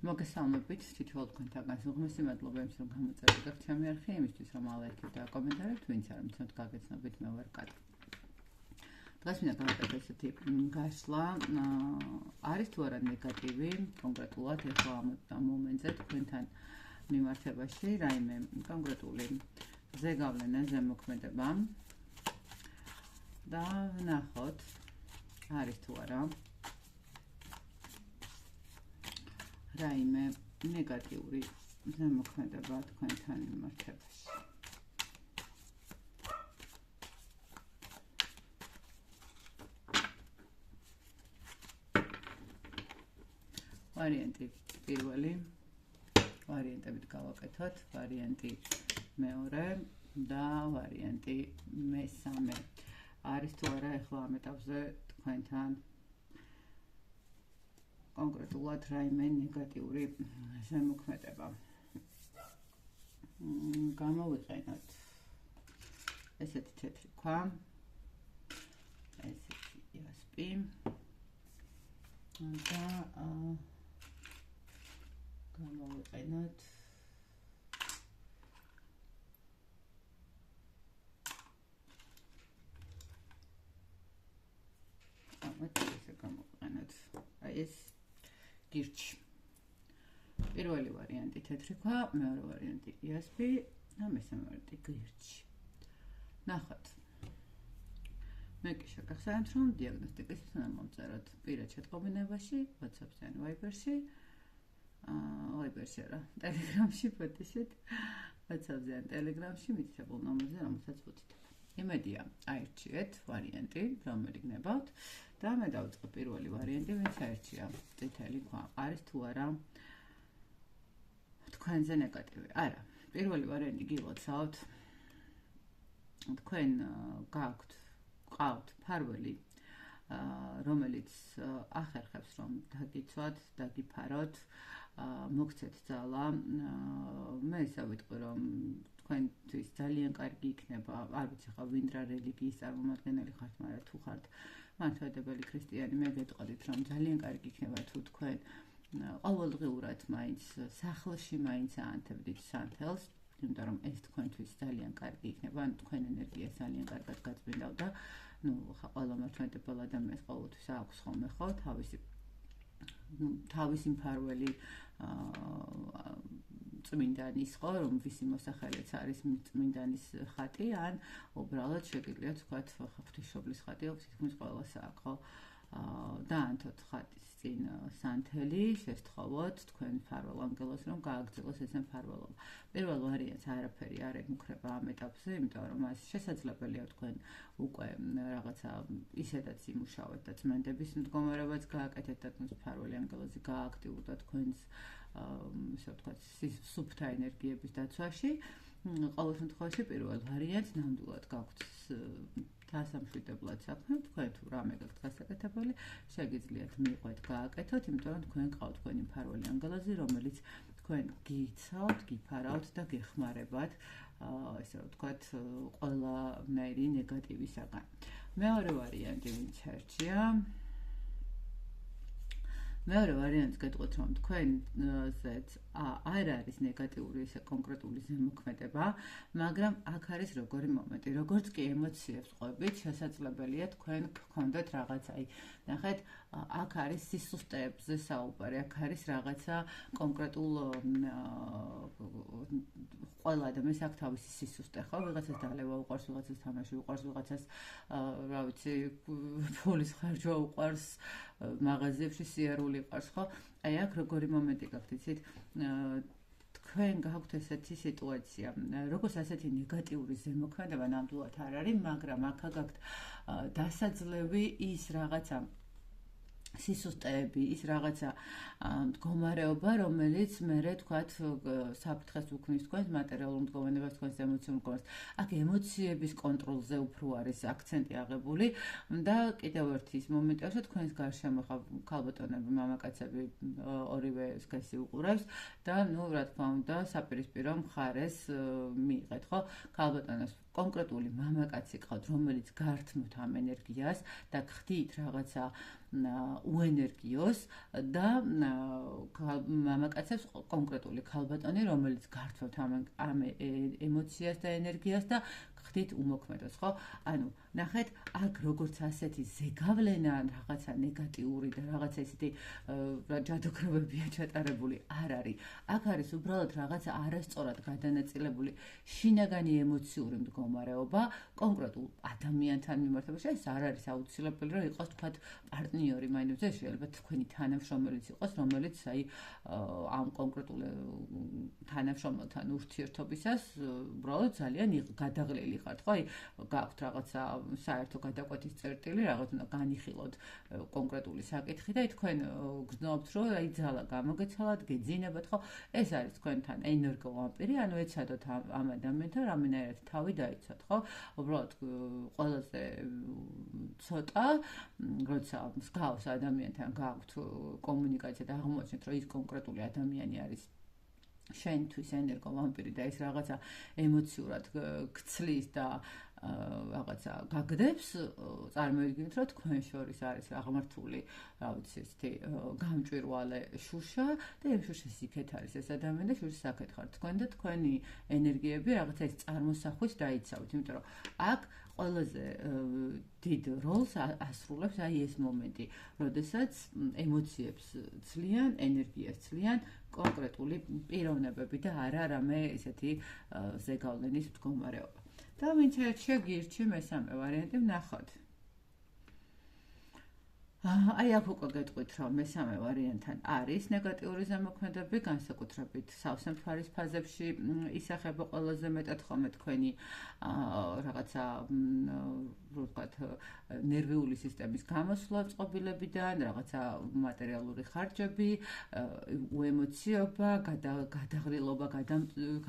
მოგესალმებით თითოეულ თქვენთაგან უღმესი მადლობა იმის რომ გამოწერეთ ჩემი არხი იმისთვის რომ ალაიქით და კომენტარებთ ვინც არ მიცნობთ გაგეცნობით მე ვარ კატი. დღეს მინდა გავაკეთო ესეთი გაშლა არის თუ არა ნეგატივი კონკრეტულად ეხლა ამ მომენტზე თქვენთან მიმართებაში რაიმე კონკრეტული ზეგავლენა ზემოქმედება და ნახოთ არის თუ არა რაიმე ნეგატიური ზემოქმედება თქვენთან მიმართებაში. ვარიანტი პირველი, ვარიანტებით გავაკეთოთ, ვარიანტი მეორე და ვარიანტი მესამე. არის თუ არა ეხლა ამ ეტაპზე თქვენთან კონკრეტულად რაიმე ნეგატიური ზემოქმედება. გამოვიყენოთ ესეთი თეთრი ქვა, ესეთი იასპი და გამოვიყენოთ ეს გირჩი. პირველი ვარიანტი თეთრი ქვა, მეორე ვარიანტი იასპი და მესამე ვარიანტი გირჩი. ნახოთ. მე კი შეგახსენებთ, რომ დიაგნოსტიკის უნდა მომწეროთ პირად შეტყობინებაში, WhatsApp-ზე ან Viber-ში, Viber-ში არა, Telegram-ში ფოტოშით, WhatsApp-ზე ან Telegram-ში მითითებულ ნომერზე, რომელსაც ვუთითებ. იმედია, აირჩიეთ ვარიანტი, რომელი გნებავთ და მე დავიწყებ პირველი ვარიანტი, ვინც აირჩია წითელი ქვა. არის თუ არა თქვენზე ნეგატივი? არა. პირველი ვარიანტი გილოცავთ. თქვენ გყავთ ფარველი, რომელიც ახერხებს რომ დაგიცვათ, დაგიფაროთ, მოგცეთ ძალა. მე ისე ვიტყვი რომ თქვენთვის ძალიან კარგი იქნება, არ ვიცი ხა ვინ რა რელიგიის წარმომადგენელი ხართ, მაგრამ თუ ხართ მართლმადიდებელი ქრისტიანი, მე გეტყოდით რომ ძალიან კარგი იქნება თუ თქვენ ყოველდღიურად მაინც სახლში მაინც აანთებდით სანთელს, იმიტომ რომ ეს თქვენთვის ძალიან კარგი იქნება, ან თქვენ ენერგია ძალიან კარგად გაწმინდავდა. ხა ყველა მართლმადიდებელ ადამიანს ყოველთვის აქვს ხოლმე ხო თავისი მფარველი წმინდანის ხო, რომ ვისი მოსახელეც არის წმინდანის ხატი, ან უბრალოდ შეგიძლიათ ვთქვათ ღვთისმშობლის ხატი, თითქმის ყველას აქვს ხო. დაანთოთ ხატის წინ სანთელი, შესთხოვოთ თქვენ მფარველ ანგელოზს, რომ გააგრძელოს ეს მფარველობა. პირველ ვარიანტს არაფერი არ ემუქრება ამ ეტაპზე, იმიტომ რომ ეს შესაძლებელია თქვენ უკვე რაღაცა ისედაც იმუშავეთ და წმენდების მდგომარეობაც გააკეთეთ და მფარველი ანგელოზი გაააქტიურდა თქვენს ისე ვთქვათ სუფთა ენერგიების დაცვაში. ყოველ შემთხვევაში პირველ ვარიანტს ნამდვილად გაქვთ დასამშვიდებლად საქმე, თქვენ თუ რამე გაქვთ გასაკეთებელი, შეგიძლიათ მიყვეთ გააკეთოთ, იმიტომ რომ თქვენ გყავთ თქვენი მფარველი ანგელოზი, რომელიც თქვენ გიცავთ, გიფარავთ და გეხმარებათ, ესე ვთქვათ, ყველანაირი ნეგატივისაგან. მეორე ვარიანტი ვინც ერჩია, მეორე ვარიანტს გეტყვით რომ თქვენზეც არ არის ნეგატიური ესე კონკრეტული ზემოქმედება, მაგრამ აქ არის როგორი მომენტი, როგორც კი ემოციებს ყვებით, შესაძლებელია თქვენ გქონდეთ რაღაცა, ნახეთ, აქ არის სისუსტეებზე საუბარი, აქ არის რაღაცა კონკრეტულ ყველა ადამიანს აქვს თავისი სისუსტე, ხო? ვიღაცას დალევა უყვარს, ვიღაცას თამაში უყვარს, ვიღაცას რა ვიცი, ფულის ხარჯვა უყვარს, მაღაზიებში სიარული უყვარს, ხო? აი აქ როგორი მომენტი გაქვთ, იცით? თქვენ გაქვთ ესეთი სიტუაცია, როგორც ასეთი ნეგატიური ზემოქმედება ნამდვილად არ არის, მაგრამ აქ გაქვთ დასაძლევი ის რაღაცა სისუსტეები, ის რაღაცა მდგომარეობა, რომელიც მერე თქვათ საფრთხეს უქმნის თქვენს მატერიალურ მდგომარეობას, თქვენს ემოციურ მდგომარეობას. აქ ემოციების კონტროლზე უფრო არის აქცენტი აღებული და კიდევ ერთი ის მომენტია, რომ თქვენს გარშემო ქალბატონები, მამაკაცები ორივე სქესი უყურებს და რა თქმა უნდა, საპირისპირო მხარეს მიიღეთ, ხო? ქალბატონებს კონკრეტული მამაკაცი ყავთ, რომელიც გართმევთ ამ ენერგიას და გხდით რაღაცა უენერგიოს და მამაკაცებს კონკრეტული ქალბატონი, რომელიც გართვევთ ამ ემოციას და ენერგიას და ხდით უმოქმედოს, ხო? ანუ ნახეთ, აქ როგორც ასეთი ზეგავლენა, რაღაცა ნეგატიური და რაღაცა ისეთი ჯადოქრობებია ჩატარებული არ არის. აქ არის უბრალოდ რაღაცა არასწორად გადანაწილებული შინაგანი ემოციური მდგომარეობა კონკრეტულ ადამიანთან მიმართებაში. ეს არ არის აუცილებელი, რომ იყოს თქვათ პარტნიორი, მაინც შეიძლება თქვენი თანამშრომელიც იყოს, რომელიც ამ კონკრეტულ თანამშრომელთან ურთიერთობისას უბრალოდ ძალიან გადაღლილი ხართ, ხო? გაქვთ რაღაცა საერთო გადაკვეთის წერტილი, რაღაც უნდა განიხილოთ კონკრეტული საკითხი და თქვენ გრძნობთ, რომ ძალა გამოგეცალათ, გეძინებათ, ხო? ეს არის თქვენთან ენერგოვამპირი, ანუ ეცადოთ ამ ადამიანთან რამენერად თავი დაიცვათ, ხო? უბრალოდ ყველაზე ცოტა, როცა მსგავს ადამიანთან გაქვთ კომუნიკაცია და აღმოჩნდეთ, რომ ის კონკრეტული ადამიანი არის შენთვის ენერგოვამპირი და ის რაღაცა ემოციურად გცლის და რაღაცა გაგდებს, წარმოიდგინეთ, რომ თქვენ შორის არის აღმართული, რა ვიცი, ესეთი გამჭვირვალე შუშა და იმ შუშის იქეთ არის ეს ადამიანი და შუშის აქეთ ხართ თქვენ და თქვენი ენერგიები რაღაცა ის წარმოსახვით დაიცავთ, იმიტომ რომ აქ ყველაზე დიდ როლს ასრულებს ეს მომენტი, როდესაც ემოციებს ცლიან, ენერგიას ცლიან კონკრეტული პიროვნებები და არა რამე ესეთი ზეგავლენის მდგომარეობა. და ვინც შეგირჩი მესამე ვარიანტი ვნახოთ. აი აქ უკვე გეტყვით, რომ მესამე ვარიანტთან არის ნეგატიური ზემოქმედები, განსაკუთრებით სავსე მთვარის ფაზებში ისახება ყველაზე მეტად ხოლმე თქვენი რაღაცა ვთქვათ ნერვიული სისტემის გამოსვლა წყობილებიდან, რაღაცა მატერიალური ხარჯები, უემოციობა, გადაღრილობა,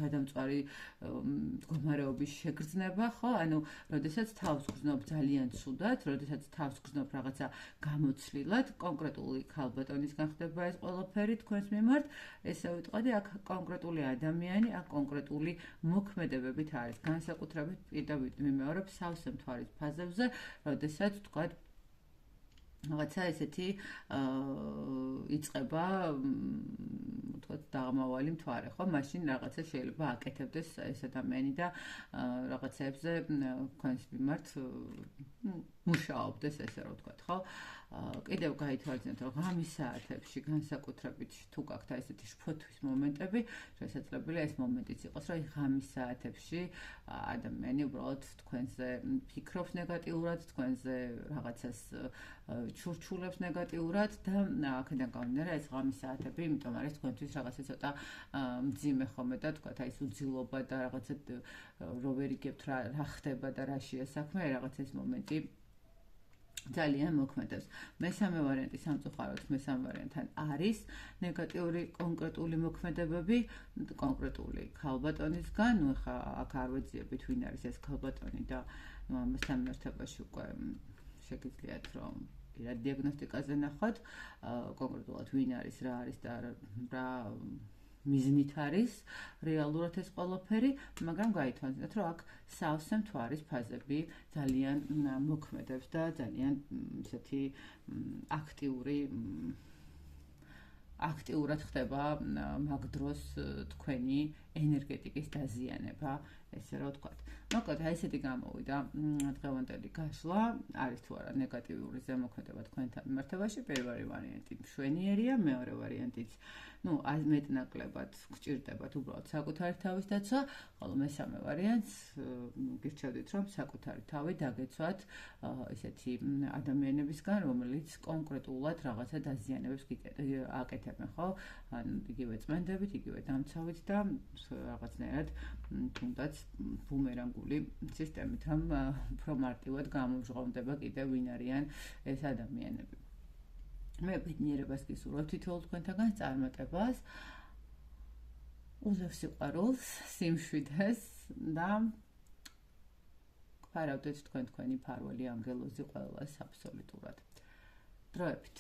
გადამწვარი მდგომარეობის შეგრძნება, ხო? ანუ, როდესაც თავს გრძნობ ძალიან ცუდად, როდესაც თავს გრძნობ რაღაცა გამოცვლილად, კონკრეტული ქალბატონისგან ხდება ეს ყველაფერი თქვენს მიმართ, ესე ვიტყოდი, აქ კონკრეტული ადამიანი, აქ კონკრეტული მოქმედებებით არის, განსაკუთრებით პირდაპირ მიმეორებ სავსე მთვარის ფაზებზე, როდესაც თქვათ რაღაცა ესეთი იწყება თქვათ დაღმავალი მთვარე, ხო? მაშინ რაღაცა შეიძლება აკეთებდეს ეს ადამიანი და რაღაცებზე თქვენს მიმართ მუშაობდეს, ესე რომ ვთქვათ, ხო? კიდევ გაითვალისწინოთ, რომ ღამის საათებში განსაკუთრებით თუ გაქვთ ესეთი შფოთვის მომენტები, შესაძლებელია ეს მომენტიც იყოს, რომ ღამის საათებში ადამიანი უბრალოდ თქვენზე ფიქრობს ნეგატიურად, თქვენზე რაღაცას ჩურჩულებს ნეგატიურად და აქედან გამომდინარე ეს ღამის საათები, იმიტომ არის თქვენთვის რაღაცა ცოტა მძიმე ხოლმე და თქვათ აი ეს უძილობა და რაღაცა რო ვერ იგებთ რა ხდება და რა შეა საქმე, რაღაც ეს მომენტი ძალიან მოქმედებს. მესამე ვარიანტი სამწუხაროდ მესამე ვარიანტთან არის ნეგატიური კონკრეტული მოქმედებები კონკრეტული ქალბატონისგან, ნუ ხა აქ არ ვეძიებით ვინ არის ეს ქალბატონი და ნუ ამასთან ერთობაში უკვე შეგიძლიათ რომ პირად დიაგნოსტიკაზე ნახოთ, კონკრეტულად ვინ არის, რა არის და რა მიზნით არის რეალურად ეს ყველაფერი, მაგრამ გაითვალისწინეთ, რომ აქ სავსე მთვარის ფაზები ძალიან მოქმედებს და ძალიან ისეთი აქტიურად ხდება მაგ დროს თქვენი ენერგეტიკის დაზიანება, ესე რომ ვთქვათ. მოკლედ, აი ესეთი გამოვიდა დღევანდელი გაშლა, არის თუ არა ნეგატიური ზემოქმედება თქვენთან მიმართებაში, პირველი ვარიანტი მშვენიერია, მეორე ვარიანტიც ну, მეტნაკლებად გჭირდებათ უბრალოდ საკუთარი თავის დაცვა, ხოლო მესამე ვარიანტს გირჩევდით, რომ საკუთარი თავი დაგეცვათ ესეთი ადამიანებისგან, რომელიც კონკრეტულად რაღაცა დაზიანებებს აკეთებენ, ხო? ან იგივე წმენდებით, იგივე დამცავით და რაღაცნაირად თუნდაც ბუმერანგული სისტემით, რომ უფრო მარტივად გამომჟღავნდება კიდევ ვინ არიან ეს ადამიანები. მე ბედნიერებას გისურვებ თითოეულ თქვენთაგან წარმატებას, უზევს სიყვარულს, სიმშვიდეს და გვხარავდეთ თქვენი ფარველი ანგელოზი ყველას აბსოლუტურად. დროებით.